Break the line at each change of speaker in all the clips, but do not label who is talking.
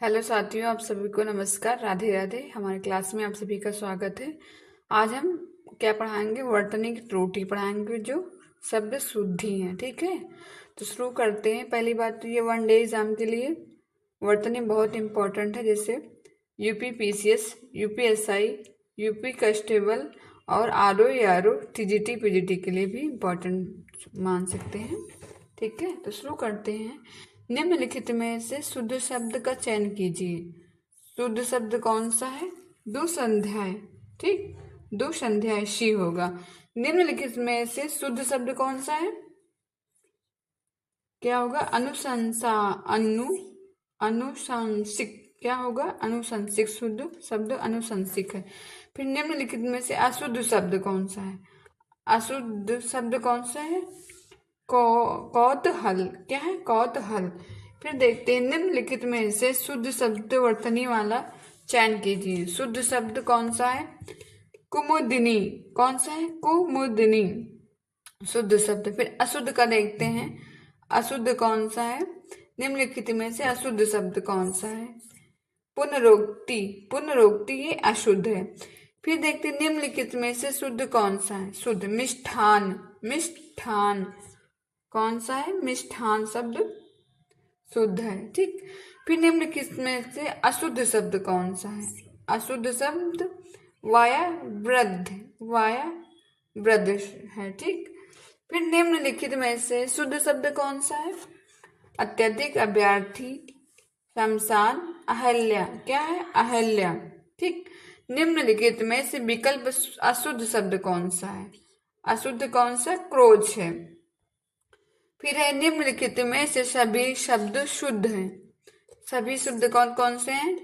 Hello साथियों, आप सभी को नमस्कार। राधे राधे। हमारे क्लास में आप सभी का स्वागत है। आज हम क्या पढ़ाएंगे? वर्तनी की त्रुटि पढ़ाएंगे, जो शब्द शुद्धि हैं। ठीक है, तो शुरू करते हैं। पहली बात तो ये वन डे एग्जाम के लिए वर्तनी बहुत इम्पोर्टेंट है। जैसे UP PCS, UPSI, UP constable और आरओ आरओ टीजीटी पीजीटी के लिए भी इम्पोर्टेंट मान सकते हैं। ठीक है, तो शुरू करते हैं। निम्नलिखित में से शुद्ध शब्द का चयन कीजिए। शुद्ध शब्द कौन सा है? दुसंध्याय। ठीक, दुसंध्याय शी होगा। निम्नलिखित में से शुद्ध शब्द कौन सा है? क्या होगा? अनुशंसा, अनुशंसिक। क्या होगा? अनुशंसिक। शुद्ध शब्द अनुशंसिक है। फिर निम्नलिखित में से अशुद्ध शब्द कौन सा है? अशुद्ध शब्द कौन सा है? कौतूहल। क्या है? कौतूहल। फिर देखते हैं निम्नलिखित में से शुद्ध शब्द वर्तनी वाला चयन कीजिए। शुद्ध शब्द कौन सा है? कुमुदिनी। कौन सा है? कुमुदिनी शुद्ध शब्द। फिर अशुद्ध का देखते हैं, अशुद्ध कौन सा है? निम्नलिखित में से अशुद्ध शब्द कौन सा है? पुनरोक्ति। पुनरोक्ति ये अशुद्ध है। फिर देखते हैं निम्नलिखित में से शुद्ध कौन सा है? शुद्ध मिष्ठान। मिष्ठान कौन सा है? मिष्ठान शब्द शुद्ध है। ठीक, फिर निम्नलिखित में से अशुद्ध शब्द कौन सा है? अशुद्ध शब्द वाया वृद्ध। वाया वृद्ध है। ठीक, फिर निम्नलिखित में से शुद्ध शब्द कौन सा है? अत्यधिक, अभ्यर्थी, शमशान, अहल्या। क्या है? अहल्या। ठीक, निम्नलिखित में से विकल्प अशुद्ध शब्द कौन सा है? अशुद्ध कौन सा? क्रोध है। फिर है निम्नलिखित में से सभी शब्द शुद्ध हैं। सभी शब्द कौन कौन से हैं?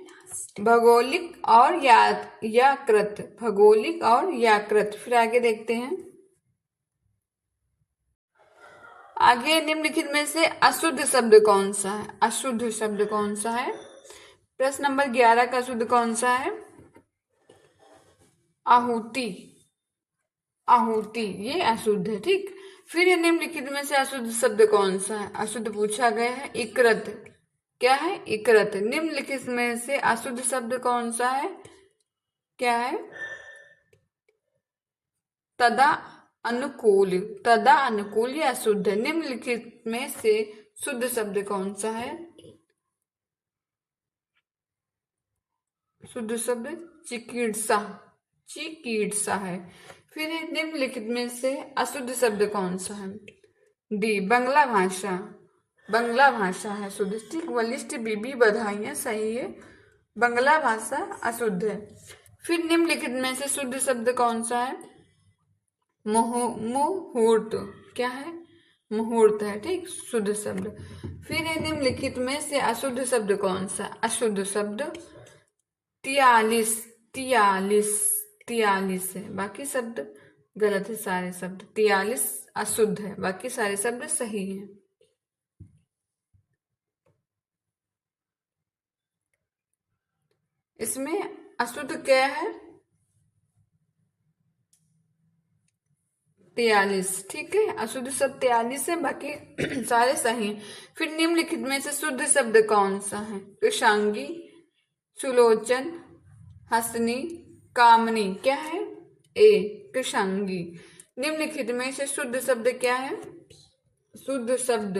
भौगोलिक और याकृत। भौगोलिक और याकृत। फिर आगे देखते हैं। आगे निम्नलिखित में से अशुद्ध शब्द कौन सा है? अशुद्ध शब्द कौन सा है? प्रश्न नंबर 11 का शुद्ध कौन सा है? आहुति। आहुति ये अशुद्ध है। ठीक, फिर निम्नलिखित में से अशुद्ध शब्द कौन सा है? अशुद्ध पूछा गया है। इकृत। क्या है? इकृत। निम्नलिखित में से अशुद्ध शब्द कौन सा है? क्या है? तदा अनुकूल। तदा अनुकूल या अशुद्ध है। निम्नलिखित में से शुद्ध शब्द कौन सा है? शुद्ध शब्द चिकित्सा। चिकित्सा है। फिर निम्नलिखित में से अशुद्ध शब्द कौन सा है? डी, बंगला भाषा। बंगला भाषा है शुद्ध। ठीक, वलिष्ठ बीबी बधाइयां सही है। बंगला भाषा अशुद्ध है। फिर निम्नलिखित में से शुद्ध शब्द कौन सा है? मुहूर्त। क्या है? मुहूर्त है। ठीक, शुद्ध शब्द। फिर निम्नलिखित में से अशुद्ध शब्द कौन सा? अशुद्ध शब्द 43। 43। 43 है। बाकी शब्द गलत है। सारे शब्द 43 अशुद्ध है, बाकी सारे शब्द सही हैं। इसमें अशुद्ध क्या है? 43। ठीक है, अशुद्ध शब्द 43 है, बाकी सारे सही हैं। फिर निम्नलिखित में से शुद्ध शब्द कौन सा है? कृषांगी, सुलोचन, हसनी, कामनी। क्या है? ए, कृषांगी। निम्नलिखित में से शुद्ध शब्द क्या है? शुद्ध शब्द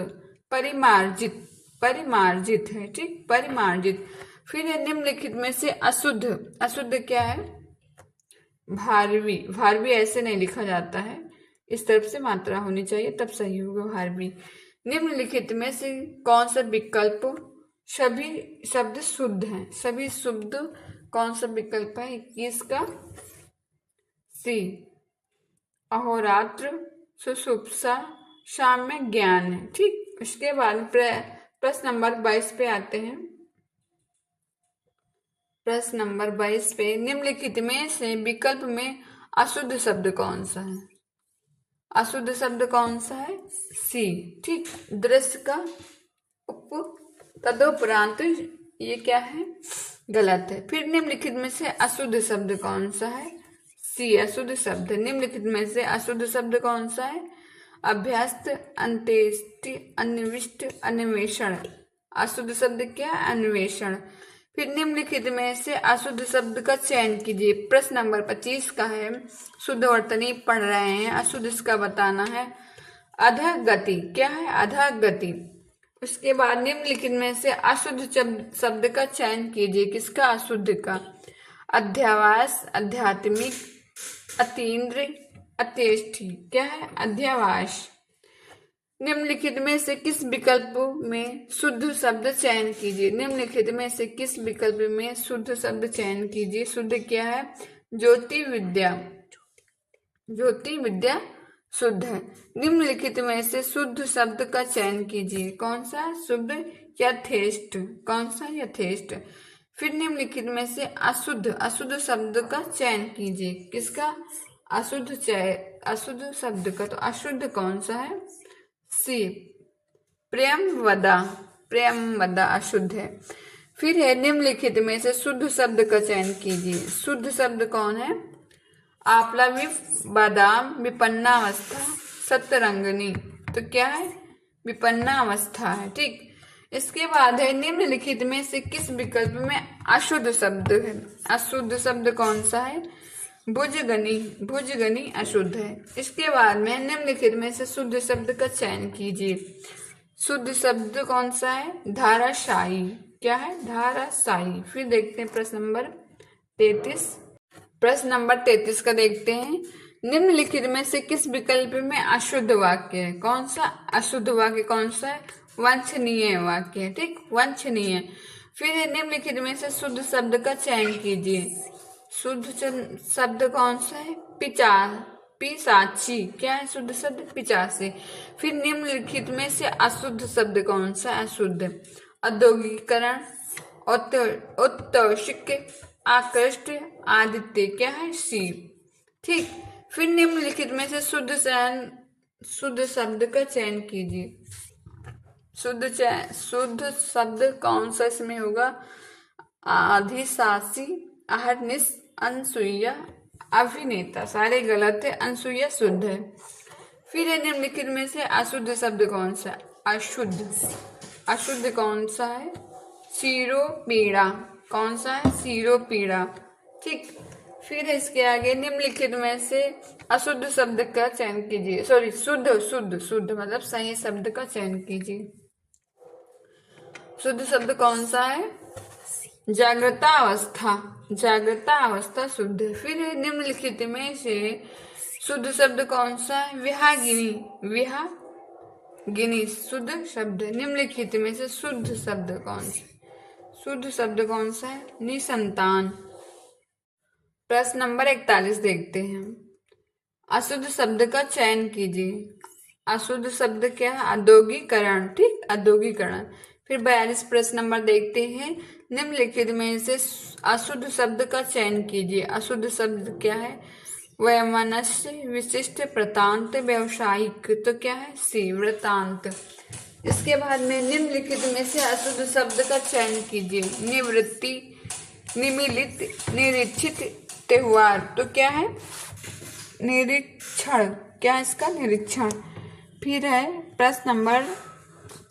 परिमार्जित। परिमार्जित है। ठीक, परिमार्जित। फिर निम्नलिखित में से अशुद्ध। अशुद्ध क्या है? भारवी। भारवी ऐसे नहीं लिखा जाता है, इस तरफ से मात्रा होनी चाहिए, तब सही होगा भारवी। निम्नलिखित में से कौन सा विकल्प? सभी शब्द शुद्ध हैं। सभी शुद्ध कौन सा विकल्प है? 21 का सी, अहोरात्र, सुषुप्सा, शाम में ज्ञान है। ठीक, इसके बाद प्रश्न नंबर 22 पे आते हैं। प्रश्न नंबर 22 पे निम्नलिखित में से विकल्प में अशुद्ध शब्द कौन सा है? अशुद्ध शब्द कौन सा है? सी। ठीक, दृश्य का उप तदोपरांत ये क्या है? गलत है। फिर निम्नलिखित में से अशुद्ध शब्द कौन सा है? सी, अशुद्ध शब्द। निम्नलिखित में से अशुद्ध शब्द कौन सा है? अभ्यस्त, अंत्येष्टि, अन्विष्ट, अन्वेषण। अशुद्ध शब्द क्या है? अन्वेषण। फिर निम्नलिखित में से अशुद्ध शब्द का चयन कीजिए। प्रश्न नंबर 25 का है, शुद्ध वर्तनी पढ़ रहे हैं, अशुद्ध इसका बताना है। अधोगति क्या है? अधोगति। उसके बाद निम्नलिखित में से अशुद्ध शब्द का चयन कीजिए। किसका? अशुद्ध का। अध्यावास, आध्यात्मिक, अतीन्द्र, अत्येष्टि। क्या है? अध्यावास। निम्नलिखित में से किस विकल्प में शुद्ध शब्द चयन कीजिए। निम्नलिखित में से किस विकल्प में शुद्ध शब्द चयन कीजिए। शुद्ध क्या है? ज्योति विद्या। ज्योति विद्या शुद्ध है। निम्नलिखित में से शुद्ध शब्द का चयन कीजिए। कौन सा? शुद्ध। यथेष्ट। कौन सा? यथेष्ट। फिर निम्नलिखित में से अशुद्ध अशुद्ध शब्द का चयन कीजिए। किसका? अशुद्ध शब्द का। तो अशुद्ध कौन सा है? सी, प्रेमवदा। प्रेमवदा अशुद्ध है। फिर है निम्नलिखित में से शुद्ध शब्द का चयन कीजिए। शुद्ध शब्द कौन है? आप्लावी, बादाम, विपन्नावस्था, सतरंगनी। तो क्या है? विपन्नावस्था है। ठीक। इसके बाद है निम्नलिखित में से किस विकल्प में अशुद्ध शब्द है। अशुद्ध शब्द कौन सा है? भुजगनी। भुजगनी अशुद्ध है। इसके बाद में निम्नलिखित में से शुद्ध शब्द का चयन कीजिए। शुद्ध शब्द कौन सा है? धाराशायी। क्या है? धाराशायी। फिर देखते हैं प्रश्न नंबर 33। प्रश्न नंबर 33 का देखते हैं, निम्नलिखित में से किस विकल्प में अशुद्ध वाक्य है। कौन सा अशुद्ध वाक्य? कौन सा है? वांछनीय वाक्य है। ठीक, वांछनीय। फिर निम्नलिखित में से शुद्ध शब्द का चयन कीजिए। शुद्ध शब्द कौन सा है? पिशाची। क्या है शुद्ध शब्द? पिचासी। फिर निम्नलिखित में से अशुद्ध शब्द कौन सा? अशुद्ध। औद्योगिकरण, उत्तोषिक, आकृष्ट, आदित्य। क्या है? सी। ठीक। फिर निम्नलिखित में से शुद्ध शब्द का चयन कीजिए। शुद्ध शब्द कौन सा इसमें होगा? अधिशासी, अहर्निश, अनसुईया, अभिनेता। सारे गलत है, अनसुईया शुद्ध है। फिर निम्नलिखित में से अशुद्ध शब्द कौन सा? अशुद्ध। अशुद्ध कौन सा है? शिरोपीड़ा। कौन सा है? शिरोपीड़ा। ठीक। फिर इसके आगे निम्नलिखित में से अशुद्ध शब्द का चयन कीजिए। सॉरी, शुद्ध शुद्ध शुद्ध मतलब सही शब्द का चयन कीजिए। शुद्ध शब्द कौन सा है? जागृता अवस्था। जागृता अवस्था शुद्ध। फिर निम्नलिखित में से शुद्ध शब्द कौन सा है? विहागिनी। विहागिनी शुद्ध शब्द। निम्नलिखित में से शुद्ध शब्द कौन सा? शुद्ध शब्द कौन सा है? निसंतान। प्रश्न नंबर 41 देखते हैं, अशुद्ध शब्द का चयन कीजिए। अशुद्ध शब्द क्या है? औद्योगिकरण। ठीक, औद्योगिकरण। फिर 42 प्रश्न नंबर देखते हैं, निम्नलिखित में से अशुद्ध शब्द का चयन कीजिए। अशुद्ध शब्द क्या है? वैमनस्य, विशिष्ट, वृतांत, व्यवसायिक। तो क्या है? सी, वृतांत। इसके बाद में निम्नलिखित में से अशुद्ध शब्द का चयन कीजिए। निवृत्ति, निमिलित, निरीक्षित, त्योहार। तो क्या है? निरीक्षण। क्या है इसका? निरीक्षण। फिर है प्रश्न नंबर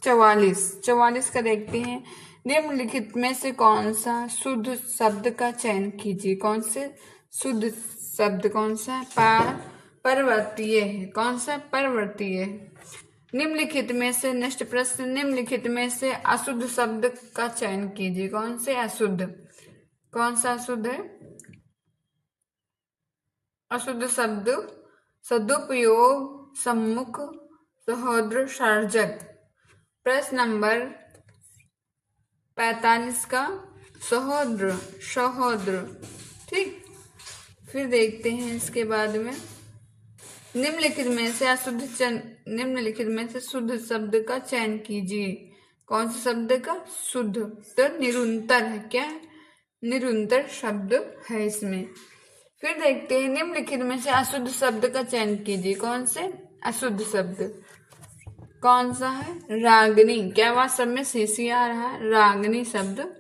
44 का देखते हैं, निम्नलिखित में से कौन सा शुद्ध शब्द का चयन कीजिए। कौन से शुद्ध शब्द कौन सा है? परवर्तीय है। कौन सा? परवर्तीय। निम्नलिखित में से नेक्स्ट प्रश्न, निम्नलिखित में से अशुद्ध शब्द का चयन कीजिए। कौन से अशुद्ध? कौन सा अशुद्ध है? अशुद्ध शब्द सदुपयोग, सम्मुख, सहोदर, सर्जक। प्रश्न नंबर 45 का सहोदर। सहोदर। ठीक। फिर देखते हैं इसके बाद में, निम्नलिखित में से शुद्ध शब्द का चयन कीजिए। कौन से शब्द का? शुद्ध। तो निरंतर है। क्या है? निरंतर शब्द है इसमें। फिर देखते हैं निम्नलिखित में से अशुद्ध शब्द का चयन कीजिए। कौन से अशुद्ध शब्द? कौन सा है? रागनी। क्या बात सब में सीसी आ रहा है? रागनी शब्द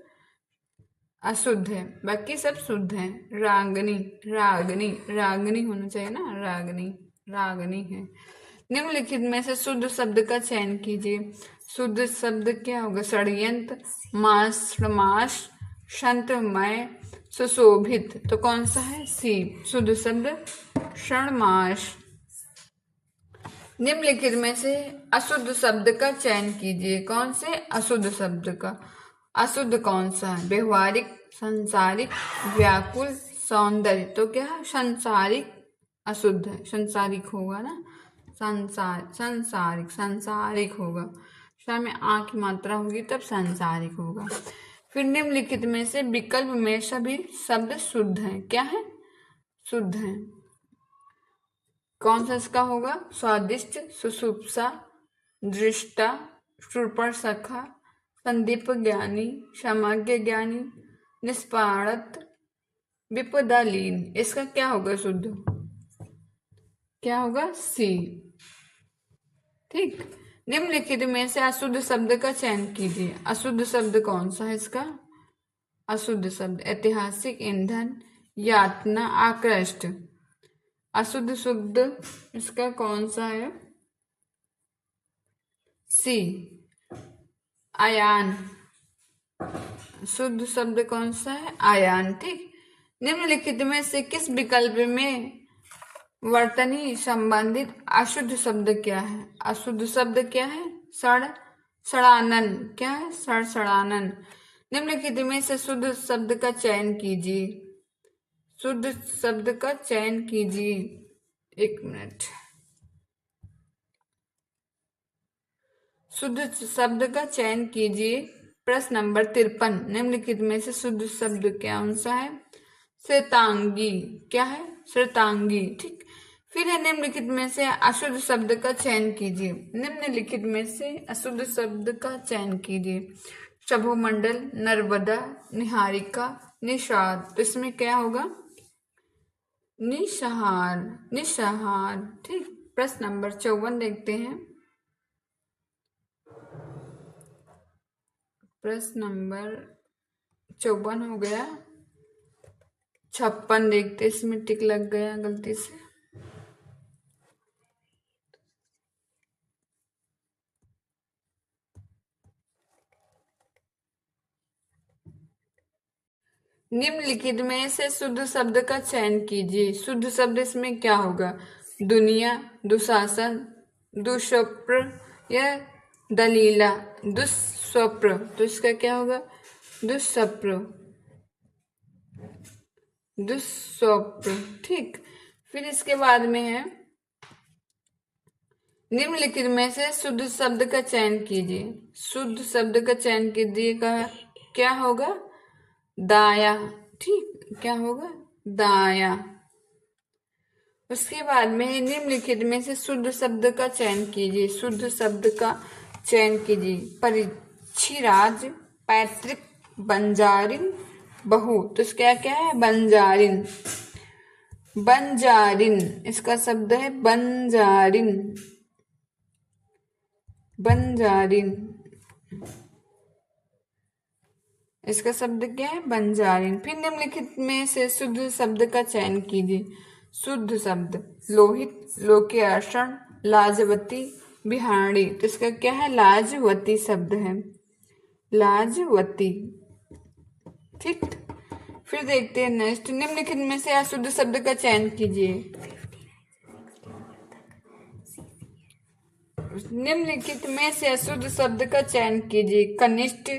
अशुद्ध है, बाकी सब शुद्ध है। रागनी, रागनी, रागनी होना चाहिए ना, रागनी, रागनी है। निम्नलिखित में से शुद्ध शब्द का चयन कीजिए। शुद्ध शब्द क्या होगा? षड्यंत्र, मास, मास, शंत्रमय, सुशोभित। तो कौन सा है? सी, शुद्ध शब्द षण्मास। निम्नलिखित में से अशुद्ध शब्द का चयन कीजिए। कौन से? अशुद्ध शब्द का। अशुद्ध कौन सा है? व्यवहारिक, सांसारिक, व्याकुल, सौंदर्य। तो क्या है? सांसारिक अशुद्ध है, सांसारिक होगा ना, सांसारिक, सांसारिक होगा। श में आ की मात्रा होगी तब सांसारिक होगा। फिर निम्नलिखित में से विकल्प में सभी शब्द शुद्ध हैं। क्या है? शुद्ध हैं। कौन सा इसका होगा? स्वादिष्ट, सुषुप्सा, दृष्टा, शूर्पण सखा, संदीप ज्ञानी, समज्ञ ज्ञानी, निष्पाणत, विपदालीन। इसका क्या होगा? शुद्ध क्या होगा? सी। ठीक। निम्नलिखित में से अशुद्ध शब्द का चयन कीजिए। अशुद्ध शब्द कौन सा है इसका? अशुद्ध शब्द ऐतिहासिक, ईंधन, यातना, आकृष्ट। अशुद्ध शब्द इसका कौन सा है? सी, आयान। शुद्ध शब्द कौन सा है? आयान। ठीक। निम्नलिखित में से किस विकल्प में वर्तनी संबंधित अशुद्ध शब्द क्या है? अशुद्ध शब्द क्या है? सड़, सड़ानन। क्या है? सड़, सड़ानन। निम्नलिखित में से शुद्ध शब्द का चयन कीजिए। शुद्ध शब्द का चयन कीजिए। 1 मिनट। शुद्ध शब्द का चयन कीजिए। प्रश्न नंबर 53। निम्नलिखित में से शुद्ध शब्द कौन सा है? श्वेतांगी। क्या है? श्वेतांगी। ठीक। फिर है निम्नलिखित में से अशुद्ध शब्द का चयन कीजिए। निम्नलिखित में से अशुद्ध शब्द का चयन कीजिए। शभोमंडल, नर्मदा, निहारिका, निषाद। तो इसमें क्या होगा? निषहार, निषहार। ठीक। प्रश्न नंबर 54 देखते हैं। प्रश्न नंबर 54 हो गया। 56 देखते, इसमें टिक लग गया गलती से। निम्नलिखित में से शुद्ध शब्द का चयन कीजिए। शुद्ध शब्द इसमें क्या होगा? दुनिया, दुशासन, दुष्प्र या दलीला। दुष्स्वप्र। तो इसका क्या होगा? दुष्स्वप्र, दुष्स्वप्र। ठीक। फिर इसके बाद में है निम्नलिखित में से शुद्ध शब्द का चयन कीजिए। शुद्ध शब्द का चयन कीजिए का क्या होगा? दाया। ठीक। क्या होगा? दाया। उसके बाद में निम्नलिखित में से शुद्ध शब्द का चयन कीजिए। शुद्ध शब्द का चयन कीजिए। परिच्छिराज, पैतृक, बंजारिन, बहु। तो इसका क्या है? बंजारिन, बंजारिन। इसका शब्द है बंजारिन, बंजारिन। इसका शब्द क्या है? बंजारिन। फिर निम्नलिखित में से शुद्ध शब्द का चयन कीजिए। शुद्ध शब्द लोहित, लोकेर्षण, लाजवती, बिहाड़ी। तो इसका क्या है? लाजवती शब्द है, लाजवती। ठीक। फिर देखते हैं नेक्स्ट। निम्नलिखित में से अशुद्ध शब्द का चयन कीजिए। निम्नलिखित में से अशुद्ध शब्द का चयन कीजिए। कनिष्ठ,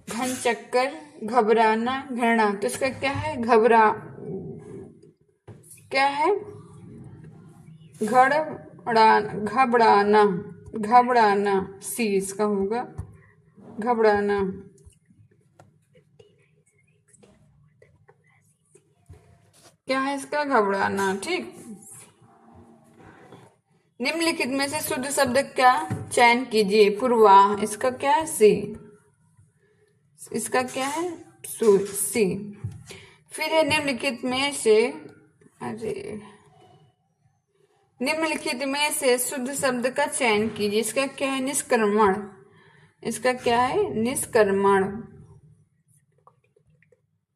घन चक्कर, घबराना, घृणा। तो इसका क्या है? क्या है? घबराना, घबराना। सी इसका होगा, घबराना। क्या है इसका? घबराना। ठीक। निम्नलिखित में से शुद्ध शब्द का चयन कीजिए। पूर्वाह। इसका क्या है? सी। इसका क्या है? सी। फिर है निम्नलिखित में से निम्नलिखित में से शुद्ध शब्द का चयन कीजिए। इसका क्या है? निष्क्रमण। इसका क्या है? निष्क्रमण।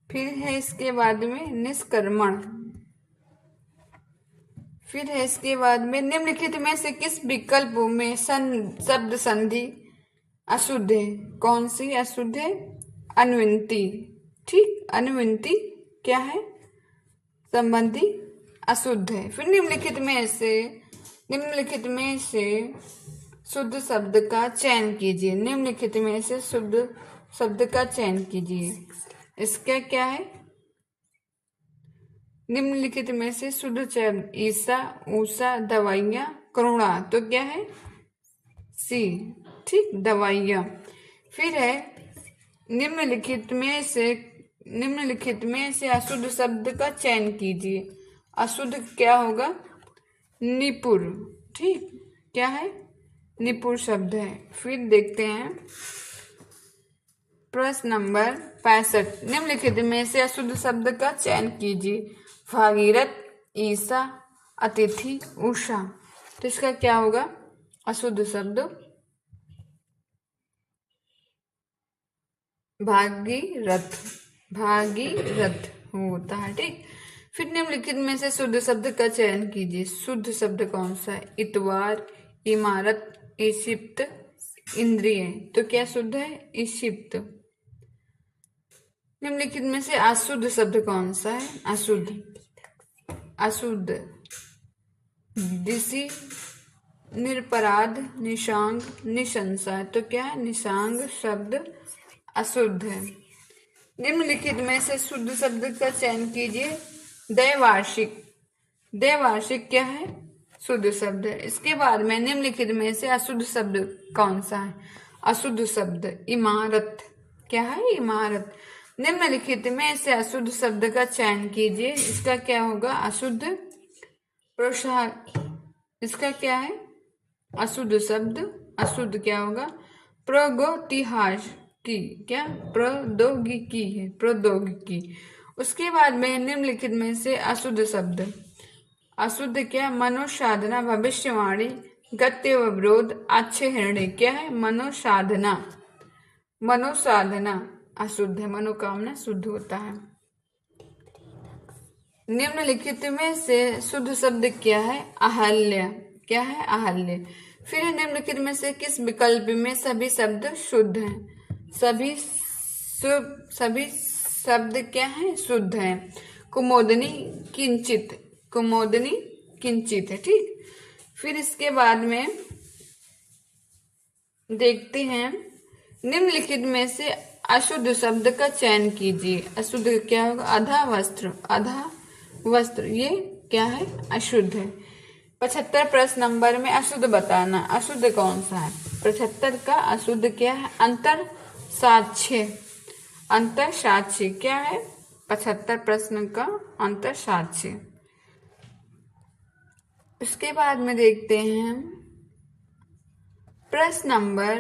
फिर है इसके बाद में निष्क्रमण। फिर है इसके बाद में निम्नलिखित में से किस विकल्प में शब्द संधि अशुद्ध है। कौन सी अशुद्ध है? अनुवृत्ति। ठीक, अनुवृत्ति क्या है? संबंधी अशुद्ध है। फिर निम्नलिखित में से शुद्ध शब्द का चयन कीजिए। निम्नलिखित में से शुद्ध शब्द का चयन कीजिए। इसका क्या है? निम्नलिखित में से शुद्ध शब्द ईसा, ऊषा, दवाइयाँ, करुणा। तो क्या है? सी। ठीक, दवाइयाँ। फिर है निम्नलिखित में से अशुद्ध शब्द का चयन कीजिए। अशुद्ध क्या होगा? निपुर। ठीक, क्या है? निपुर शब्द है। फिर देखते हैं प्रश्न नंबर 65। निम्नलिखित में से अशुद्ध शब्द का चयन कीजिए। भागीरथ, ईसा, अतिथि, उषा। तो इसका क्या होगा अशुद्ध शब्द? भागीरथ। भागीरथ होता है। ठीक, फिर निम्नलिखित में से शुद्ध शब्द का चयन कीजिए। शुद्ध शब्द कौन सा है? इतवार, इमारत, ईशिप्त, इंद्रिय। तो क्या शुद्ध है? ईशिप्त। निम्नलिखित में से अशुद्ध शब्द कौन सा है? अशुद्ध दिशि, निरपराध, निशांग, निशंसा। तो क्या है? निशांग शब्द अशुद्ध है। निम्नलिखित में से शुद्ध शब्द का चयन कीजिए। दैवार्षिक। दैवार्षिक क्या है? शुद्ध शब्द है। इसके बाद में निम्नलिखित में से अशुद्ध शब्द कौन सा है? अशुद्ध शब्द इमारत। क्या है? इमारत। निम्नलिखित में से अशुद्ध शब्द का चयन कीजिए। इसका क्या होगा? अशुद्ध प्रोत्साहक। इसका क्या है? अशुद्ध शब्द अशुद्ध क्या होगा? प्रगतिहास की। क्या? प्रौद्योगिकी है, प्रौद्योगिकी। उसके बाद में निम्नलिखित में से अशुद्ध शब्द अशुद्ध क्या? मनोसाधना, भविष्यवाणी, गत्य विरोध, आच्छे हृदय। क्या है? मनोसाधना। मनोसाधना अशुद्ध है, मनोकामना शुद्ध होता है। निम्नलिखित में से शुद्ध शब्द क्या है? अहल्य। क्या है? अहल्य। फिर निम्नलिखित में से किस विकल्प में सभी शब्द शुद्ध हैं? सभी शब्द क्या है? शुद्ध हैं। कुमोदनी, किंचित। कुमोदनी, किंचित है। ठीक, फिर इसके बाद में देखते हैं निम्नलिखित में से अशुद्ध शब्द का चयन कीजिए। अशुद्ध क्या होगा? आधा वस्त्र। आधा वस्त्र ये क्या है? अशुद्ध है। 75 प्रश्न नंबर में अशुद्ध बताना। अशुद्ध कौन सा है? 75 का अशुद्ध क्या है? अंतर साक्ष्य। अंतर साक्ष्य क्या है? 75 प्रश्न का अंतर साक्ष्य। इसके बाद में देखते हैं प्रश्न नंबर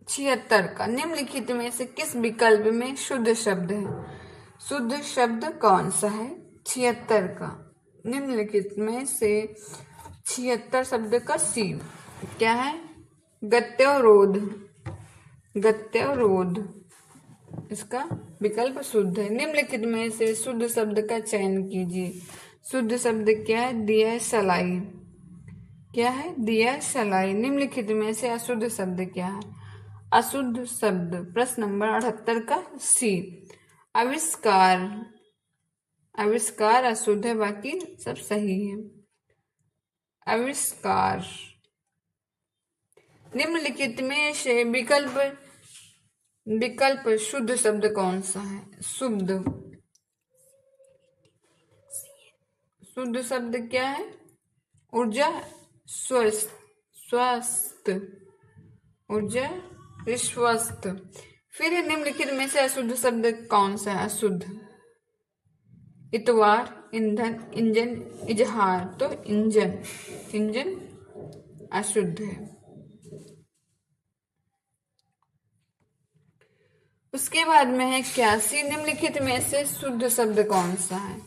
76 का। निम्नलिखित में से किस विकल्प में शुद्ध शब्द है? शुद्ध शब्द कौन सा है? 76 का। निम्नलिखित में से 76 शब्द का सी क्या है? गत्योरोध। गत्योरोध इसका विकल्प शुद्ध है। निम्नलिखित में से शुद्ध शब्द का चयन कीजिए। शुद्ध शब्द क्या है? दिया सलाई। क्या है? दिया सलाई। निम्नलिखित में से अशुद्ध शब्द क्या है? अशुद्ध शब्द प्रश्न नंबर 78 का सी आविष्कार। आविष्कार अशुद्ध है, बाकी सब सही है। आविष्कार। निम्नलिखित में से विकल्प शुद्ध शब्द कौन सा है? शुद्ध। शुद्ध शब्द क्या है? ऊर्जा, स्वस्थ। ऊर्जा, स्वस्थ। फिर निम्नलिखित में से अशुद्ध शब्द कौन सा है? अशुद्ध इतवार, ईंधन, इंजन, इजहार। तो इंजन। इंजन अशुद्ध है। उसके बाद में है 81। निम्नलिखित में से शुद्ध शब्द कौन सा है?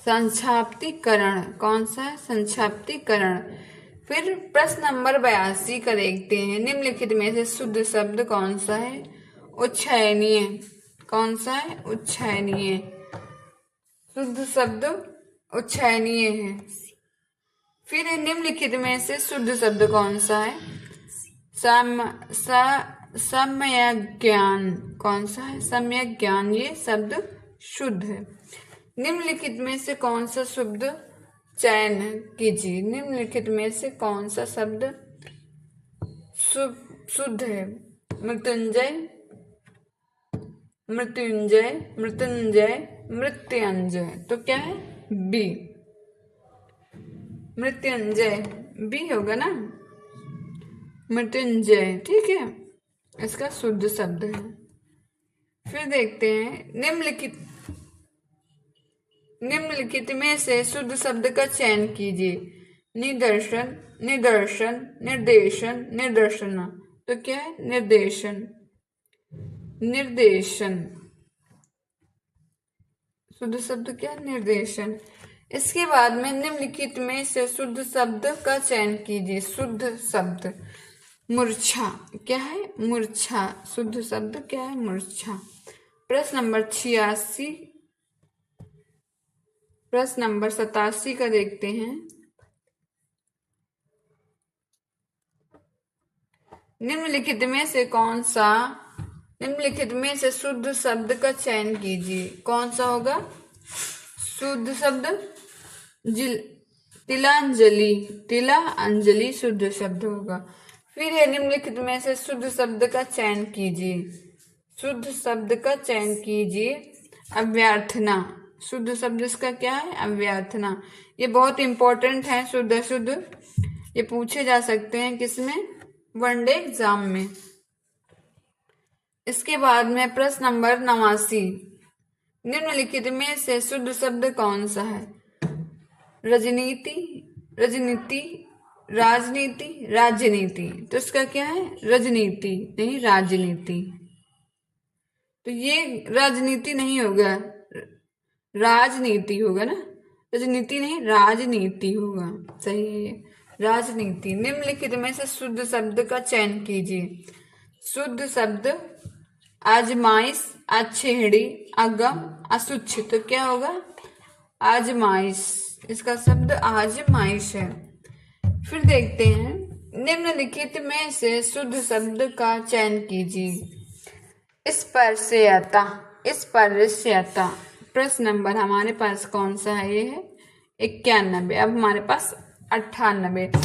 संक्षाप्तीकरण। कौन सा है? संक्षाप्तीकरण। फिर प्रश्न नंबर 82 का देखते हैं। निम्नलिखित में से शुद्ध शब्द कौन सा है? उच्छयनीय। कौन सा है? उच्छयनीय। शुद्ध शब्द उच्छयनीय है। फिर निम्नलिखित में से शुद्ध शब्द कौन सा है? सम सम्यक ज्ञान कौन सा है? सम्यक ज्ञान, ये शब्द शुद्ध है। निम्नलिखित में से कौन सा शब्द चयन कीजिए। निम्नलिखित में से कौन सा शब्द शुद्ध है? मृत्युंजय, मृत्युंजय, मृत्युंजय, मृत्युंजय। तो क्या है? बी, मृत्युंजय। बी होगा ना, मृत्युंजय। ठीक है, इसका शुद्ध शब्द है। फिर देखते हैं निम्नलिखित में से शुद्ध शब्द का चयन कीजिए। निदर्शन, निदर्शन, निर्देशन, निर्देशना। तो क्या है? निर्देशन, निर्देशन। शुद्ध शब्द क्या? निर्देशन। इसके बाद में निम्नलिखित में से शुद्ध शब्द का चयन कीजिए। शुद्ध शब्द मूर्छा। क्या है? मूर्छा। शुद्ध शब्द क्या है? मूर्छा। प्रश्न नंबर 86, प्रश्न नंबर 87 का देखते हैं। निम्नलिखित में से कौन सा, निम्नलिखित में से शुद्ध शब्द का चयन कीजिए। कौन सा होगा शुद्ध शब्द? तिलांजलि, तिला अंजलि शुद्ध शब्द होगा। फिर है निम्नलिखित में से शुद्ध शब्द का चयन कीजिए। शुद्ध शब्द का चयन कीजिए। अव्यर्थना। शुद्ध शब्द इसका क्या है? अव्यर्थना। ये बहुत इंपॉर्टेंट है। शुद्ध शुद्ध ये पूछे जा सकते हैं किसमें? वनडे एग्जाम में। इसके बाद में प्रश्न नंबर 89, निम्नलिखित में से शुद्ध शब्द कौन सा है? राजनीति, राजनीति, राजनीति, राजनीति। तो इसका क्या है? राजनीति, नहीं राजनीति। तो ये राजनीति नहीं होगा, राजनीति होगा ना, राजनीति नहीं राजनीति होगा। सही है ये, राजनीति। निम्नलिखित में से शुद्ध शब्द का चयन कीजिए। शुद्ध शब्द आजमाइश, अछेड़ी, अगम, असुच्छ। तो क्या होगा? आजमाइश। इसका शब्द आजमाइश है। फिर देखते हैं निम्नलिखित में से शुद्ध शब्द का चयन कीजिए। स्पर्शयता, स्पर्शयता। प्रश्न नंबर हमारे पास कौन सा है? ये है 91। अब हमारे पास 98,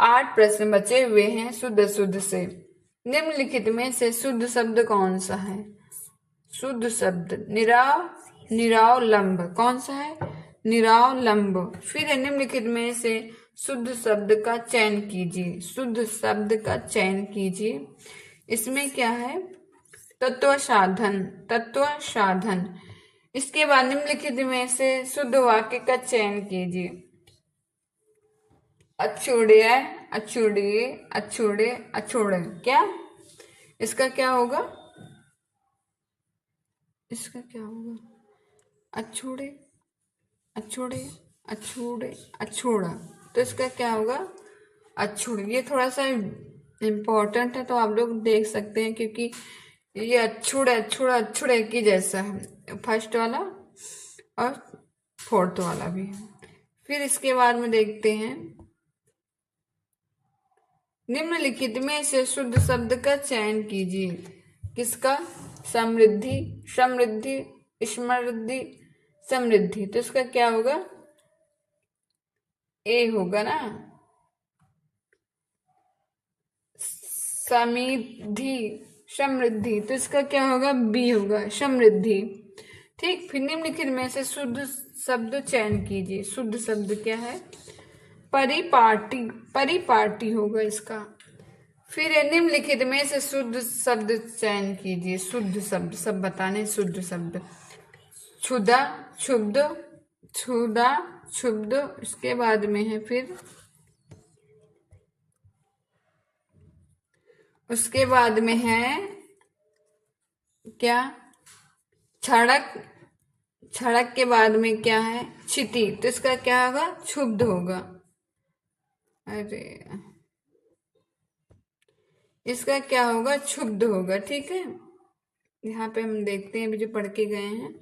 8 प्रश्न बचे हुए हैं शुद्ध शुद्ध से। निम्नलिखित में से शुद्ध शब्द कौन सा है? शुद्ध शब्द निराव, निरावलंब। कौन सा है? निरावलंब। फिर निम्नलिखित में से शुद्ध शब्द का चयन कीजिए। शुद्ध शब्द का चयन कीजिए। इसमें क्या है? तत्व साधन, तत्व साधन। इसके बाद निम्नलिखित में से शुद्ध वाक्य का चयन कीजिए। अछूड़े, अछूड़े, अछूड़े, अछूड़े। क्या इसका क्या होगा? इसका क्या होगा? अछूड़े, अछूड़े, अछूड़े, अछूड़ा। तो इसका क्या होगा? अछूड़। ये थोड़ा सा इम्पोर्टेंट है तो आप लोग देख सकते हैं, क्योंकि ये अछूड़े, अछूड़ा, अछूड़े की जैसा है, फर्स्ट वाला और फोर्थ वाला भी। फिर इसके बाद में देखते हैं निम्नलिखित में से शुद्ध शब्द का चयन कीजिए। किसका? समृद्धि, समृद्धि, स्मृद्धि, समृद्धि। तो इसका क्या होगा? ए होगा ना। समृद्धि, समृद्धि। तो इसका क्या होगा? बी होगा, समृद्धि। ठीक। फिर निम्नलिखित में से शुद्ध शब्द चयन कीजिए। शुद्ध शब्द क्या है? परिपाटी, परिपाटी होगा इसका। फिर निम्नलिखित में से शुद्ध शब्द चयन कीजिए। शुद्ध शब्द सब बताने। शुद्ध शब्द क्षुधा, क्षुब्ध, क्षुधा, क्षुब्ध। इसके बाद में है फिर उसके बाद में है क्या? क्षणक, क्षणक के बाद में क्या है? क्षिति। तो इसका क्या होगा? क्षुब्ध होगा। अरे इसका क्या होगा? क्षुब्ध होगा। ठीक है, यहाँ पे हम देखते हैं अभी जो पढ़ के गए हैं।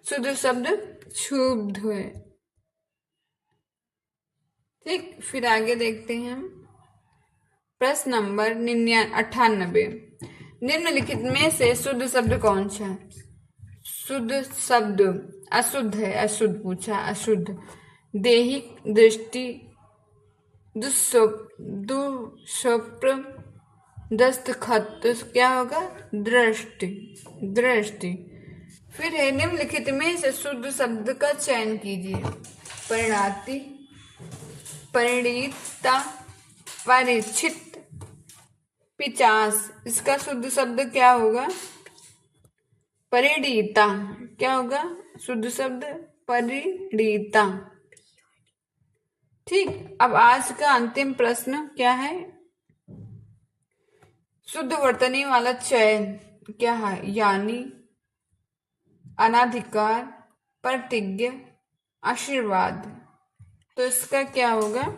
शुद्ध शब्द क्षुब्ध है। ठीक। फिर आगे देखते हैं हम प्रश्न नंबर 98। निम्नलिखित में से शुद्ध शब्द कौन सा है? शुद्ध शब्द अशुद्ध है, अशुद्ध पूछा, अशुद्ध। दैहिक, दृष्टि, दुष्स्वप्न, दस्तखत, तो क्या होगा? दृष्टि, दृष्टि। फिर है निम्नलिखित में से शुद्ध शब्द का चयन कीजिए। परिणाति, परिणीता, परिचित, पिचास। इसका शुद्ध शब्द क्या होगा? परिणीता। क्या होगा शुद्ध शब्द? परिणीता। ठीक, अब आज का अंतिम प्रश्न क्या है? शुद्ध वर्तनी वाला चयन क्या है? यानी, अनाधिकार, प्रतिज्ञा, आशीर्वाद। तो इसका क्या होगा?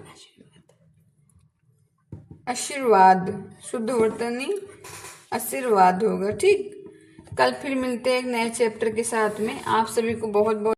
आशीर्वाद। शुद्ध वर्तनी आशीर्वाद होगा। ठीक, कल फिर मिलते हैं एक नए चैप्टर के साथ में। आप सभी को बहुत बहुत